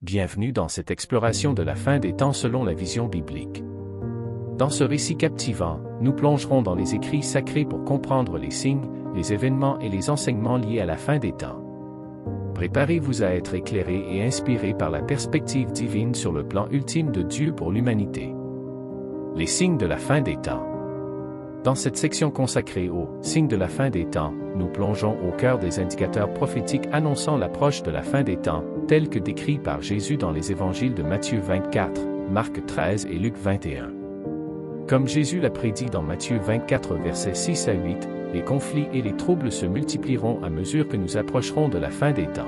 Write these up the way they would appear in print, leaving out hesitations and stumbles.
Bienvenue dans cette exploration de la fin des temps selon la vision biblique. Dans ce récit captivant, nous plongerons dans les écrits sacrés pour comprendre les signes, les événements et les enseignements liés à la fin des temps. Préparez-vous à être éclairés et inspirés par la perspective divine sur le plan ultime de Dieu pour l'humanité. Les signes de la fin des temps. Dans cette section consacrée aux signes de la fin des temps, nous plongeons au cœur des indicateurs prophétiques annonçant l'approche de la fin des temps, tels que décrits par Jésus dans les évangiles de Matthieu 24, Marc 13 et Luc 21. Comme Jésus l'a prédit dans Matthieu 24 versets 6 à 8, les conflits et les troubles se multiplieront à mesure que nous approcherons de la fin des temps.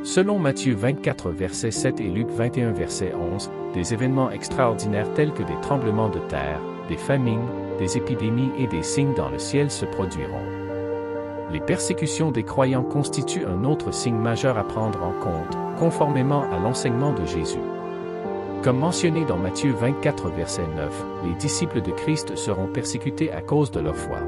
Selon Matthieu 24 verset 7 et Luc 21 verset 11, des événements extraordinaires tels que des tremblements de terre, des famines, des épidémies et des signes dans le ciel se produiront. Les persécutions des croyants constituent un autre signe majeur à prendre en compte, conformément à l'enseignement de Jésus. Comme mentionné dans Matthieu 24 verset 9, les disciples de Christ seront persécutés à cause de leur foi.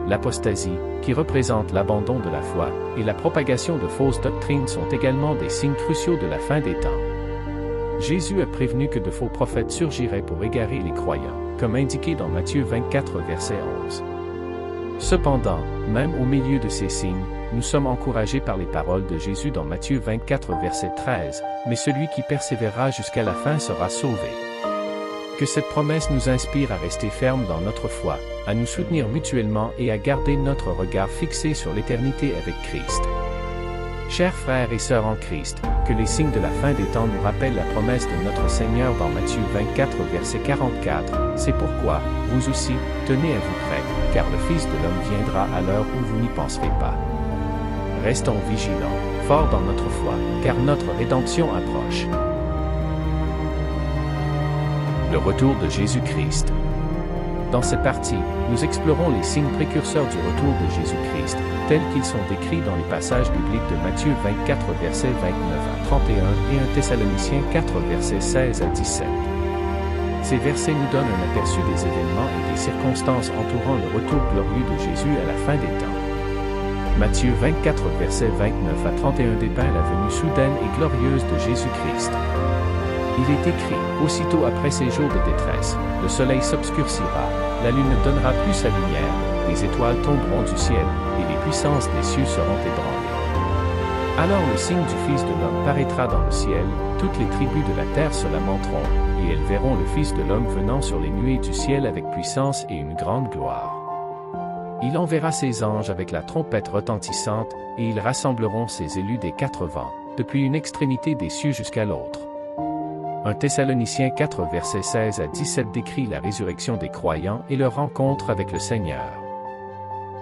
L'apostasie, qui représente l'abandon de la foi, et la propagation de fausses doctrines sont également des signes cruciaux de la fin des temps. Jésus a prévenu que de faux prophètes surgiraient pour égarer les croyants, comme indiqué dans Matthieu 24 verset 11. Cependant, même au milieu de ces signes, nous sommes encouragés par les paroles de Jésus dans Matthieu 24 verset 13, « Mais celui qui persévérera jusqu'à la fin sera sauvé. » Que cette promesse nous inspire à rester fermes dans notre foi, à nous soutenir mutuellement et à garder notre regard fixé sur l'éternité avec Christ. Chers frères et sœurs en Christ, que les signes de la fin des temps nous rappellent la promesse de notre Seigneur dans Matthieu 24 verset 44, « C'est pourquoi, vous aussi, tenez à vous prêts, car le Fils de l'homme viendra à l'heure où vous n'y penserez pas. » Restons vigilants, forts dans notre foi, car notre rédemption approche. Le retour de Jésus-Christ. Dans cette partie, nous explorons les signes précurseurs du retour de Jésus-Christ, tels qu'ils sont décrits dans les passages bibliques de Matthieu 24 versets 29 à 31 et 1 Thessaloniciens 4 versets 16 à 17. Ces versets nous donnent un aperçu des événements et des circonstances entourant le retour glorieux de Jésus à la fin des temps. Matthieu 24 versets 29 à 31 dépeint la venue soudaine et glorieuse de Jésus-Christ. Il est écrit, aussitôt après ces jours de détresse, le soleil s'obscurcira, la lune ne donnera plus sa lumière, les étoiles tomberont du ciel, et les puissances des cieux seront ébranlées. Alors le signe du Fils de l'homme paraîtra dans le ciel, toutes les tribus de la terre se lamenteront, et elles verront le Fils de l'homme venant sur les nuées du ciel avec puissance et une grande gloire. Il enverra ses anges avec la trompette retentissante, et ils rassembleront ses élus des quatre vents, depuis une extrémité des cieux jusqu'à l'autre. 1 Thessaloniciens 4 versets 16 à 17 décrit la résurrection des croyants et leur rencontre avec le Seigneur.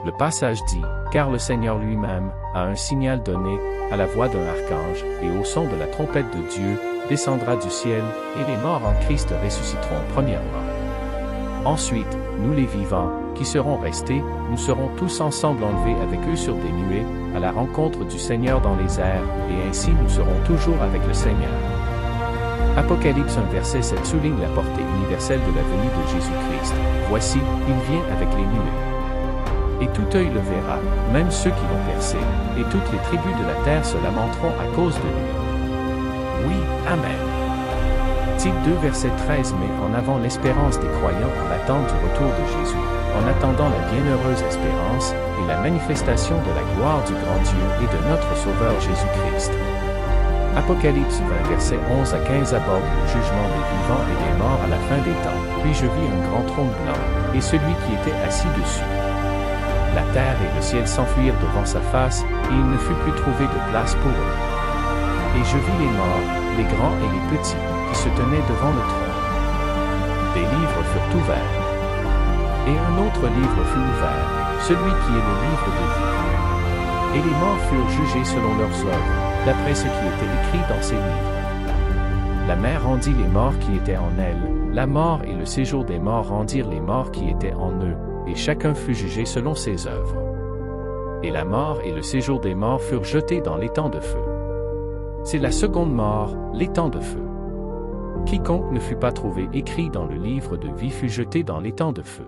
Le passage dit, « Car le Seigneur lui-même, à un signal donné, à la voix d'un archange, et au son de la trompette de Dieu, descendra du ciel, et les morts en Christ ressusciteront premièrement. Ensuite, nous les vivants, qui serons restés, nous serons tous ensemble enlevés avec eux sur des nuées, à la rencontre du Seigneur dans les airs, et ainsi nous serons toujours avec le Seigneur. » Apocalypse 1 verset 7 souligne la portée universelle de la venue de Jésus-Christ. Voici, il vient avec les nuées. Et tout œil le verra, même ceux qui l'ont percé, et toutes les tribus de la terre se lamenteront à cause de lui. Oui, Amen. Tite 2 verset 13 met en avant l'espérance des croyants en l'attente du retour de Jésus, en attendant la bienheureuse espérance et la manifestation de la gloire du grand Dieu et de notre Sauveur Jésus-Christ. Apocalypse 20 versets 11 à 15 aborde le jugement des vivants et des morts à la fin des temps. Puis je vis un grand trône blanc, et celui qui était assis dessus. La terre et le ciel s'enfuirent devant sa face, et il ne fut plus trouvé de place pour eux. Et je vis les morts, les grands et les petits, qui se tenaient devant le trône. Des livres furent ouverts. Et un autre livre fut ouvert, celui qui est le livre de vie. Et les morts furent jugés selon leurs œuvres, d'après ce qui était écrit dans ces livres. La mer rendit les morts qui étaient en elle, la mort et le séjour des morts rendirent les morts qui étaient en eux, et chacun fut jugé selon ses œuvres. Et la mort et le séjour des morts furent jetés dans l'étang de feu. C'est la seconde mort, l'étang de feu. Quiconque ne fut pas trouvé écrit dans le livre de vie fut jeté dans l'étang de feu.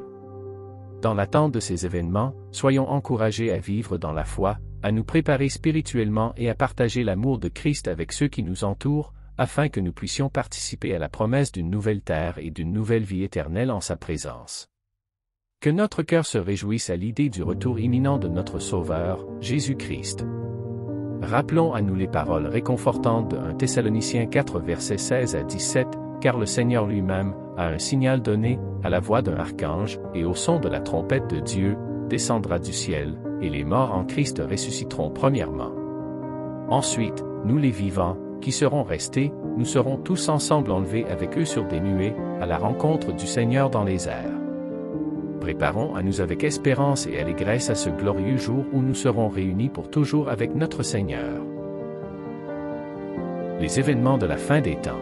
Dans l'attente de ces événements, soyons encouragés à vivre dans la foi, à nous préparer spirituellement et à partager l'amour de Christ avec ceux qui nous entourent, afin que nous puissions participer à la promesse d'une nouvelle terre et d'une nouvelle vie éternelle en sa présence. Que notre cœur se réjouisse à l'idée du retour imminent de notre Sauveur, Jésus-Christ. Rappelons à nous les paroles réconfortantes de 1 Thessaloniciens 4 versets 16 à 17, car le Seigneur lui-même, à un signal donné, à la voix d'un archange, et au son de la trompette de Dieu, descendra du ciel, et les morts en Christ ressusciteront premièrement. Ensuite, nous les vivants, qui seront restés, nous serons tous ensemble enlevés avec eux sur des nuées, à la rencontre du Seigneur dans les airs. Préparons à nous avec espérance et allégresse à ce glorieux jour où nous serons réunis pour toujours avec notre Seigneur. Les événements de la fin des temps.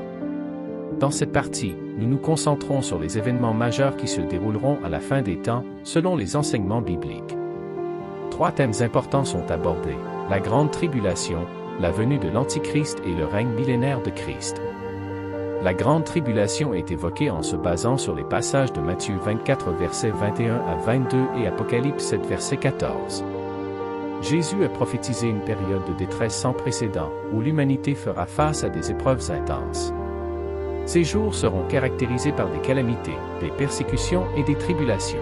Dans cette partie, nous nous concentrons sur les événements majeurs qui se dérouleront à la fin des temps, selon les enseignements bibliques. 3 thèmes importants sont abordés: la grande tribulation, la venue de l'Antichrist et le règne millénaire de Christ. La grande tribulation est évoquée en se basant sur les passages de Matthieu 24 versets 21 à 22 et Apocalypse 7 verset 14. Jésus a prophétisé une période de détresse sans précédent, où l'humanité fera face à des épreuves intenses. Ces jours seront caractérisés par des calamités, des persécutions et des tribulations.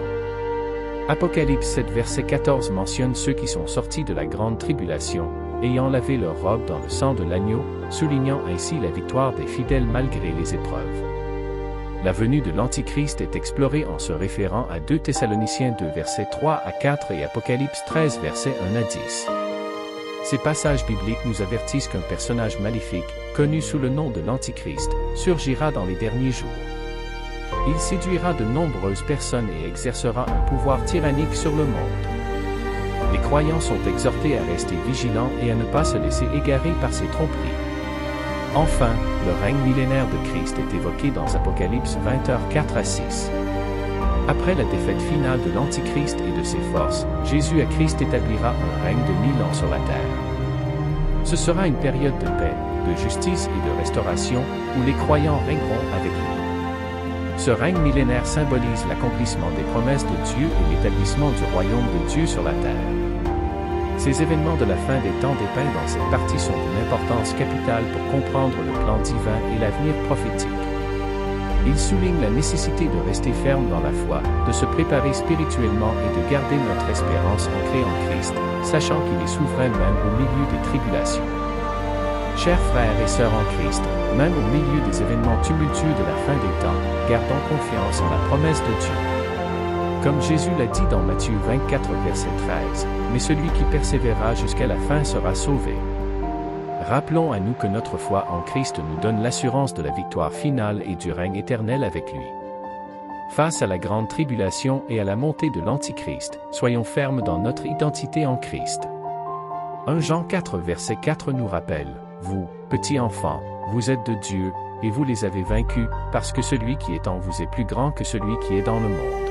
Apocalypse 7 verset 14 mentionne ceux qui sont sortis de la grande tribulation, ayant lavé leurs robes dans le sang de l'agneau, soulignant ainsi la victoire des fidèles malgré les épreuves. La venue de l'Antichrist est explorée en se référant à 2 Thessaloniciens 2 versets 3 à 4 et Apocalypse 13 versets 1 à 10. Ces passages bibliques nous avertissent qu'un personnage maléfique, connu sous le nom de l'Antichrist, surgira dans les derniers jours. Il séduira de nombreuses personnes et exercera un pouvoir tyrannique sur le monde. Les croyants sont exhortés à rester vigilants et à ne pas se laisser égarer par ces tromperies. Enfin, le règne millénaire de Christ est évoqué dans Apocalypse 20 4 à 6. Après la défaite finale de l'Antichrist et de ses forces, Jésus à Christ établira un règne de 1000 ans sur la terre. Ce sera une période de paix, de justice et de restauration, où les croyants régneront avec lui. Ce règne millénaire symbolise l'accomplissement des promesses de Dieu et l'établissement du royaume de Dieu sur la terre. Ces événements de la fin des temps dépeints dans cette partie sont d'une importance capitale pour comprendre le plan divin et l'avenir prophétique. Ils soulignent la nécessité de rester ferme dans la foi, de se préparer spirituellement et de garder notre espérance ancrée en Christ, sachant qu'il est souverain même au milieu des tribulations. Chers frères et sœurs en Christ, même au milieu des événements tumultueux de la fin des temps, gardons confiance en la promesse de Dieu. Comme Jésus l'a dit dans Matthieu 24 verset 13, « Mais celui qui persévérera jusqu'à la fin sera sauvé. » Rappelons à nous que notre foi en Christ nous donne l'assurance de la victoire finale et du règne éternel avec lui. Face à la grande tribulation et à la montée de l'Antichrist, soyons fermes dans notre identité en Christ. 1 Jean 4 verset 4 nous rappelle, « Vous, petits enfants, vous êtes de Dieu, et vous les avez vaincus, parce que celui qui est en vous est plus grand que celui qui est dans le monde.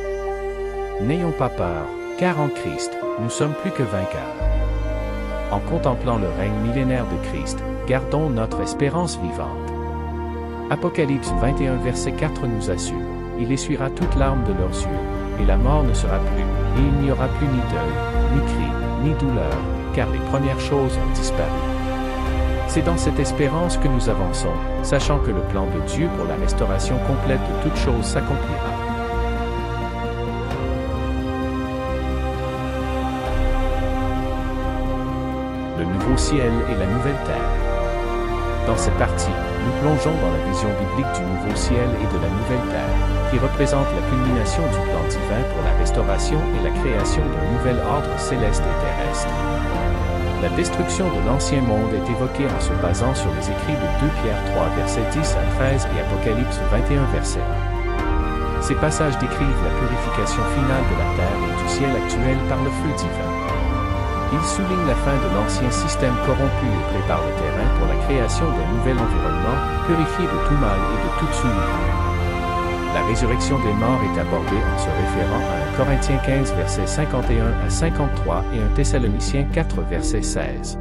N'ayons pas peur, car en Christ, nous sommes plus que vainqueurs. » En contemplant le règne millénaire de Christ, gardons notre espérance vivante. Apocalypse 21 verset 4 nous assure, « Il essuiera toute larme de leurs yeux, et la mort ne sera plus, et il n'y aura plus ni deuil, ni cri, ni douleur, car les premières choses ont disparu. » C'est dans cette espérance que nous avançons, sachant que le plan de Dieu pour la restauration complète de toutes choses s'accomplira. Le nouveau ciel et la nouvelle terre. Dans cette partie, nous plongeons dans la vision biblique du nouveau ciel et de la nouvelle terre, qui représente la culmination du plan divin pour la restauration et la création d'un nouvel ordre céleste et terrestre. La destruction de l'ancien monde est évoquée en se basant sur les écrits de 2 Pierre 3 versets 10 à 13 et Apocalypse 21 verset 1. Ces passages décrivent la purification finale de la terre et du ciel actuel par le feu divin. Ils soulignent la fin de l'ancien système corrompu et préparent le terrain pour la création d'un nouvel environnement, purifié de tout mal et de toute souillure. La résurrection des morts est abordée en se référant à 1 Corinthiens 15 versets 51 à 53 et 1 Thessaloniciens 4 verset 16.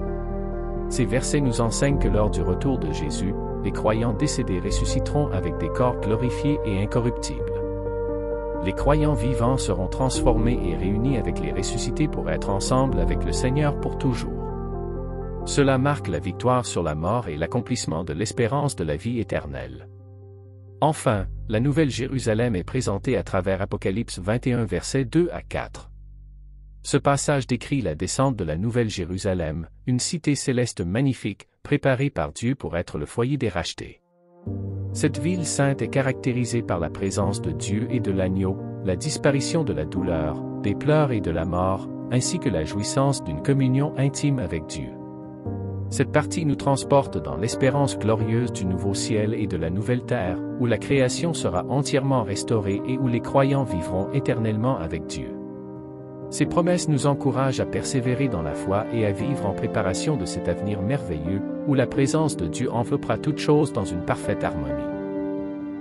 Ces versets nous enseignent que lors du retour de Jésus, les croyants décédés ressusciteront avec des corps glorifiés et incorruptibles. Les croyants vivants seront transformés et réunis avec les ressuscités pour être ensemble avec le Seigneur pour toujours. Cela marque la victoire sur la mort et l'accomplissement de l'espérance de la vie éternelle. Enfin, la Nouvelle Jérusalem est présentée à travers Apocalypse 21 versets 2 à 4. Ce passage décrit la descente de la Nouvelle Jérusalem, une cité céleste magnifique, préparée par Dieu pour être le foyer des rachetés. Cette ville sainte est caractérisée par la présence de Dieu et de l'agneau, la disparition de la douleur, des pleurs et de la mort, ainsi que la jouissance d'une communion intime avec Dieu. Cette partie nous transporte dans l'espérance glorieuse du nouveau ciel et de la nouvelle terre, où la création sera entièrement restaurée et où les croyants vivront éternellement avec Dieu. Ces promesses nous encouragent à persévérer dans la foi et à vivre en préparation de cet avenir merveilleux, où la présence de Dieu enveloppera toutes choses dans une parfaite harmonie.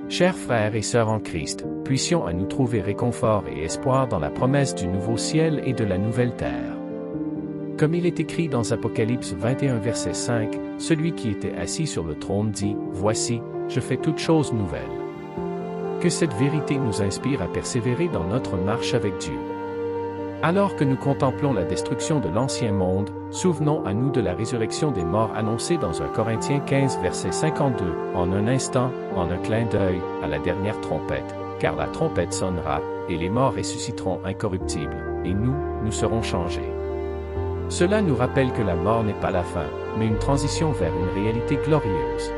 Chers frères et sœurs en Christ, puissions à nous trouver réconfort et espoir dans la promesse du nouveau ciel et de la nouvelle terre. Comme il est écrit dans Apocalypse 21 verset 5, celui qui était assis sur le trône dit, « Voici, je fais toutes choses nouvelles. » Que cette vérité nous inspire à persévérer dans notre marche avec Dieu. Alors que nous contemplons la destruction de l'ancien monde, souvenons à nous de la résurrection des morts annoncée dans 1 Corinthiens 15 verset 52, en un instant, en un clin d'œil, à la dernière trompette, car la trompette sonnera, et les morts ressusciteront incorruptibles, et nous serons changés. Cela nous rappelle que la mort n'est pas la fin, mais une transition vers une réalité glorieuse.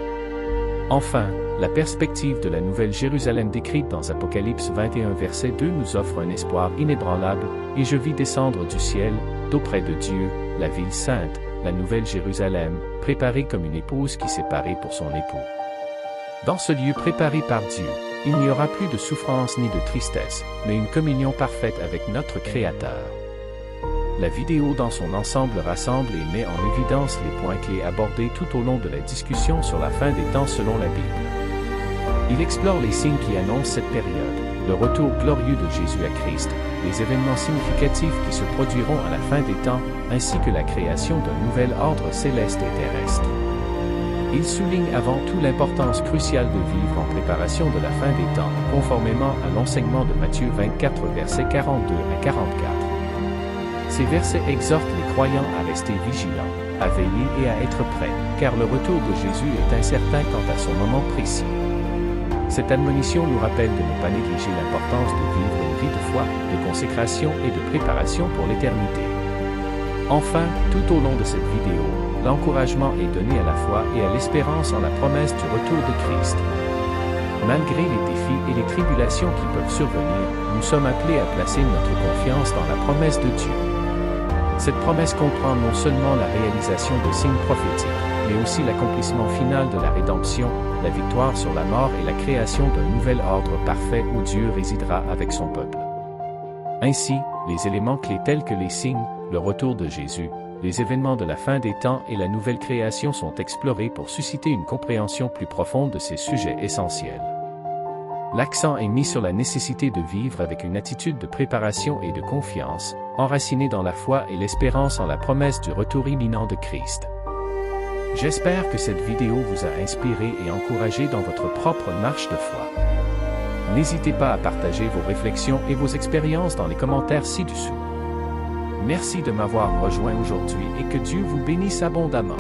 Enfin, la perspective de la Nouvelle Jérusalem décrite dans Apocalypse 21 verset 2 nous offre un espoir inébranlable, et je vis descendre du ciel, d'auprès de Dieu, la ville sainte, la Nouvelle Jérusalem, préparée comme une épouse qui s'est parée pour son époux. Dans ce lieu préparé par Dieu, il n'y aura plus de souffrance ni de tristesse, mais une communion parfaite avec notre Créateur. La vidéo dans son ensemble rassemble et met en évidence les points clés abordés tout au long de la discussion sur la fin des temps selon la Bible. Il explore les signes qui annoncent cette période, le retour glorieux de Jésus à Christ, les événements significatifs qui se produiront à la fin des temps, ainsi que la création d'un nouvel ordre céleste et terrestre. Il souligne avant tout l'importance cruciale de vivre en préparation de la fin des temps, conformément à l'enseignement de Matthieu 24 versets 42 à 44. Ces versets exhortent les croyants à rester vigilants, à veiller et à être prêts, car le retour de Jésus est incertain quant à son moment précis. Cette admonition nous rappelle de ne pas négliger l'importance de vivre une vie de foi, de consécration et de préparation pour l'éternité. Enfin, tout au long de cette vidéo, l'encouragement est donné à la foi et à l'espérance en la promesse du retour de Christ. Malgré les défis et les tribulations qui peuvent survenir, nous sommes appelés à placer notre confiance dans la promesse de Dieu. Cette promesse comprend non seulement la réalisation de signes prophétiques, mais aussi l'accomplissement final de la rédemption, la victoire sur la mort et la création d'un nouvel ordre parfait où Dieu résidera avec son peuple. Ainsi, les éléments clés tels que les signes, le retour de Jésus, les événements de la fin des temps et la nouvelle création sont explorés pour susciter une compréhension plus profonde de ces sujets essentiels. L'accent est mis sur la nécessité de vivre avec une attitude de préparation et de confiance, enracinée dans la foi et l'espérance en la promesse du retour imminent de Christ. J'espère que cette vidéo vous a inspiré et encouragé dans votre propre marche de foi. N'hésitez pas à partager vos réflexions et vos expériences dans les commentaires ci-dessous. Merci de m'avoir rejoint aujourd'hui et que Dieu vous bénisse abondamment.